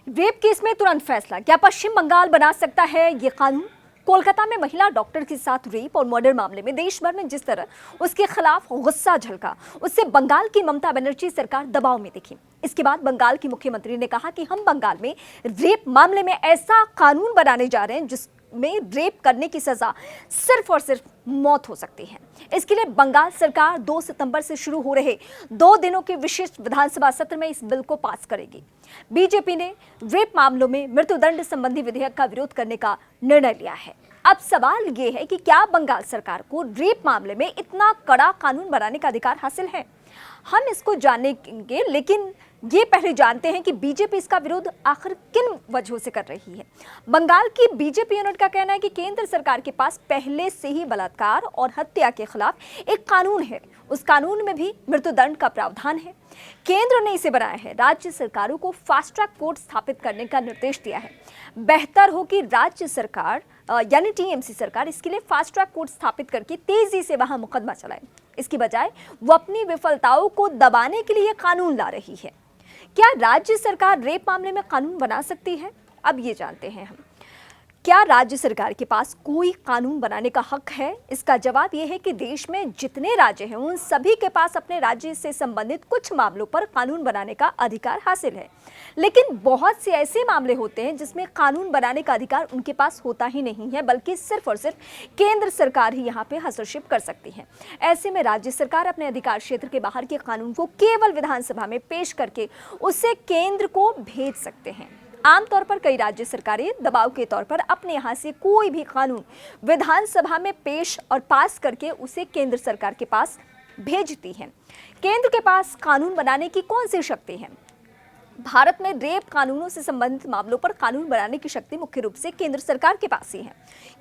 Rape case में तुरंत फैसला, क्या पश्चिम बंगाल बना सकता है ये कानून? कोलकाता में महिला डॉक्टर के साथ रेप और मर्डर मामले में देश भर में जिस तरह उसके खिलाफ गुस्सा झलका, उससे बंगाल की ममता बनर्जी सरकार दबाव में दिखी। इसके बाद बंगाल की मुख्यमंत्री ने कहा कि हम बंगाल में रेप मामले में ऐसा कानून बनाने जा रहे हैं जिसमें रेप करने की सजा सिर्फ और सिर्फ मौत हो सकती है। इसके लिए बंगाल सरकार 2 सितंबर से शुरू हो रहे 2 दिनों के विशिष्ट विधानसभा सत्र में इस बिल को पास करेगी। बीजेपी ने रेप मामलों में मृत्युदंड संबंधी विधेयक का विरोध करने का निर्णय लिया है। अब सवाल ये है कि क्या बंगाल सरकार को रेप मामले में इतना कड़ा कानून बनाने का अधिकार हासिल है? हम इसको जानेंगे, लेकिन ये पहले जानते हैं कि बीजेपी इसका विरोध आखिर किन वजहों से कर रही है। बंगाल की बीजेपी यूनिट का कहना है कि केंद्र सरकार के पास पहले से ही बलात्कार और हत्या के खिलाफ एक कानून है। उस कानून में भी मृत्युदंड का प्रावधान है। केंद्र ने इसे बनाया है। राज्य सरकारों को फास्ट ट्रैक कोर्ट स्थापित करने का निर्देश दिया है। बेहतर हो कि राज्य सरकार यानी टीएमसी सरकार इसके लिए फास्ट ट्रैक कोर्ट स्थापित करके तेजी से वहां मुकदमा चलाए। इसकी बजाय वो अपनी विफलताओं को दबाने के लिए कानून ला रही है। क्या राज्य सरकार रेप मामले में कानून बना सकती है? अब ये जानते हैं हम। क्या राज्य सरकार के पास कोई कानून बनाने का हक है? इसका जवाब यह है कि देश में जितने राज्य हैं उन सभी के पास अपने राज्य से संबंधित कुछ मामलों पर कानून बनाने का अधिकार हासिल है। लेकिन बहुत से ऐसे मामले होते हैं जिसमें कानून बनाने का अधिकार उनके पास होता ही नहीं है, बल्कि सिर्फ और सिर्फ केंद्र सरकार ही यहाँ पे हस्तक्षेप कर सकती है। ऐसे में राज्य सरकार अपने अधिकार क्षेत्र के बाहर के कानून को केवल विधानसभा में पेश करके उसे केंद्र को भेज सकते हैं। आमतौर पर कई राज्य सरकारें दबाव के तौर पर अपने यहाँ से कोई भी कानून विधानसभा में पेश और पास करके उसे केंद्र सरकार के पास भेजती हैं। केंद्र के पास कानून बनाने की कौन सी शक्ति है? भारत में रेप कानूनों से संबंधित मामलों पर कानून बनाने की शक्ति मुख्य रूप से केंद्र सरकार के पास ही है,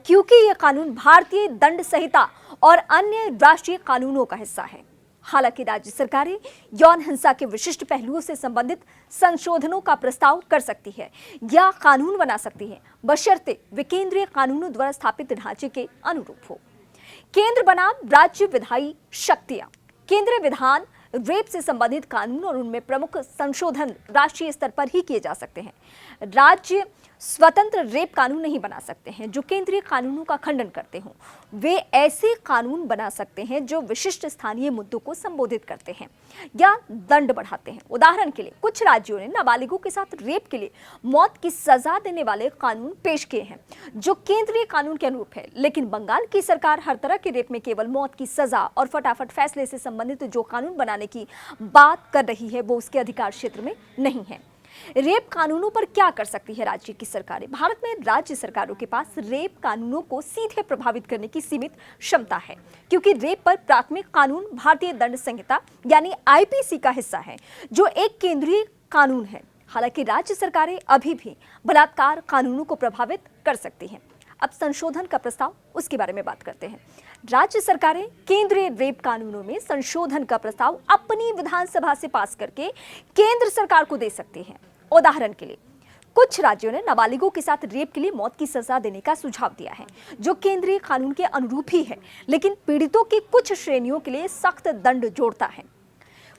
क्योंकि यह कानून भारतीय दंड संहिता और अन्य राष्ट्रीय कानूनों का हिस्सा है। हालांकि राज्य सरकारें यौन हिंसा के विशिष्ट पहलुओं से संबंधित संशोधनों का प्रस्ताव कर सकती है या कानून बना सकती है, बशर्ते वे केंद्रीय कानूनों द्वारा स्थापित ढांचे के अनुरूप हो। केंद्र बनाम राज्य विधायी शक्तियां। केंद्रीय विधान रेप से संबंधित कानून और उनमें प्रमुख संशोधन राष्ट्रीय स्तर पर ही किए जा सकते हैं। राज्य स्वतंत्र रेप कानून नहीं बना सकते हैं जो केंद्रीय कानूनों का खंडन करते हों। वे ऐसे कानून बना सकते हैं जो विशिष्ट स्थानीय मुद्दों को संबोधित करते हैं या दंड बढ़ाते हैं। उदाहरण के लिए कुछ राज्यों ने नाबालिगों के साथ रेप के लिए मौत की सजा देने वाले कानून पेश किए हैं जो केंद्रीय कानून के अनुरूप है, लेकिन बंगाल की सरकार हर तरह के रेप में केवल मौत की सजा और फटाफट फैसले से संबंधित जो कानून बनाने की बात कर रही है वो उसके अधिकार क्षेत्र में नहीं है। रेप कानूनों पर क्या कर सकती है राज्य की सरकारें? भारत में राज्य सरकारों के पास रेप कानूनों को सीधे प्रभावित करने की सीमित क्षमता है, क्योंकि रेप पर प्राथमिक कानून भारतीय दंड संहिता यानी आईपीसी का हिस्सा है, जो एक केंद्रीय कानून है। हालांकि राज्य सरकारें अभी भी बलात्कार कानूनों को प्रभावित कर सकती हैं। अब संशोधन का प्रस्ताव, उसके बारे में बात करते हैं। राज्य सरकारें केंद्रीय रेप कानूनों में संशोधन का प्रस्ताव अपनी विधानसभा से पास करके केंद्र सरकार को दे सकती हैं। उदाहरण के लिए कुछ राज्यों ने नाबालिगों के साथ रेप के लिए मौत की सजा देने का सुझाव दिया है, जो केंद्रीय कानून के अनुरूप ही है, लेकिन पीड़ितों की कुछ श्रेणियों के लिए सख्त दंड जोड़ता है।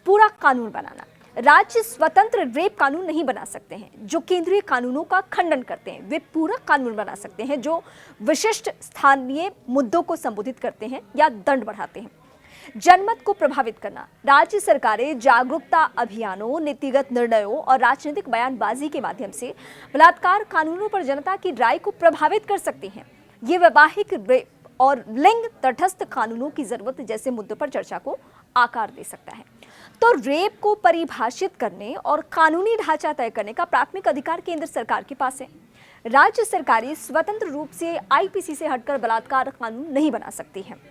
पूरा कानून बनाना। राज्य स्वतंत्र रेप कानून नहीं बना सकते हैं जो केंद्रीय कानूनों का खंडन करते हैं। वे पूरा कानून बना सकते हैं जो विशिष्ट स्थानीय मुद्दों को संबोधित करते हैं या दंड बढ़ाते हैं। जनमत को प्रभावित करना। राज्य सरकारें जागरूकता अभियानों, नीतिगत निर्णयों और राजनीतिक बयानबाजी के माध्यम से बलात्कार कानूनों पर जनता की राय को प्रभावित कर सकती हैं। ये वैवाहिक रेप और लिंग तटस्थ कानूनों की जरूरत जैसे मुद्दों पर चर्चा को आकार दे सकता है। तो रेप को परिभाषित करने और कानूनी ढांचा तय करने का प्राथमिक अधिकार केंद्र सरकार के पास है। राज्य सरकारें स्वतंत्र रूप से आईपीसी से हटकर बलात्कार कानून नहीं बना सकती हैं।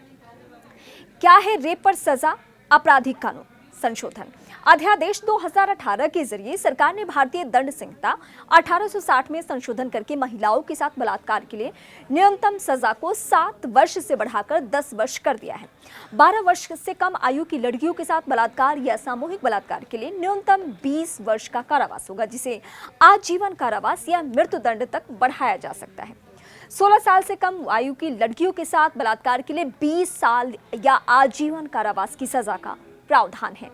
क्या है रेप पर सजा? आपराधिक कानून संशोधन। अध्यादेश 2018 के जरिए सरकार ने भारतीय दंड संहिता 1860 में संशोधन करके महिलाओं के साथ बलात्कार के लिए न्यूनतम सजा को 7 वर्ष से बढ़ाकर 10 वर्ष कर दिया है। 12 वर्ष से कम आयु की लड़कियों के साथ बलात्कार या सामूहिक बलात्कार के लिए न्यूनतम 20 वर्ष का कारावास होगा, जिसे आजीवन कारावास या मृत्युदंड तक बढ़ाया जा सकता है। 16 साल से कम आयु की लड़कियों के साथ बलात्कार के लिए 20 साल या आजीवन कारावास की सजा का प्रावधान है।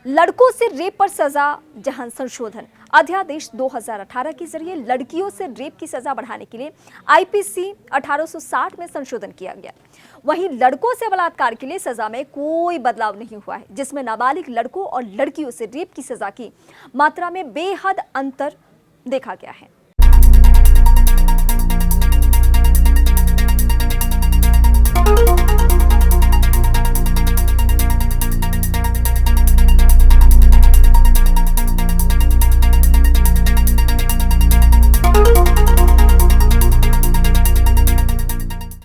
लड़कों से रेप पर सजा जहां संशोधन, अध्यादेश 2018 के जरिए लड़कियों से रेप की सजा बढ़ाने के लिए आईपीसी 1860 में संशोधन किया गया। वहीं लड़कों से बलात्कार के लिए सजा में कोई बदलाव नहीं हुआ है, जिसमें नाबालिग लड़कों और लड़कियों से रेप की सजा की मात्रा में बेहद अंतर देखा गया है।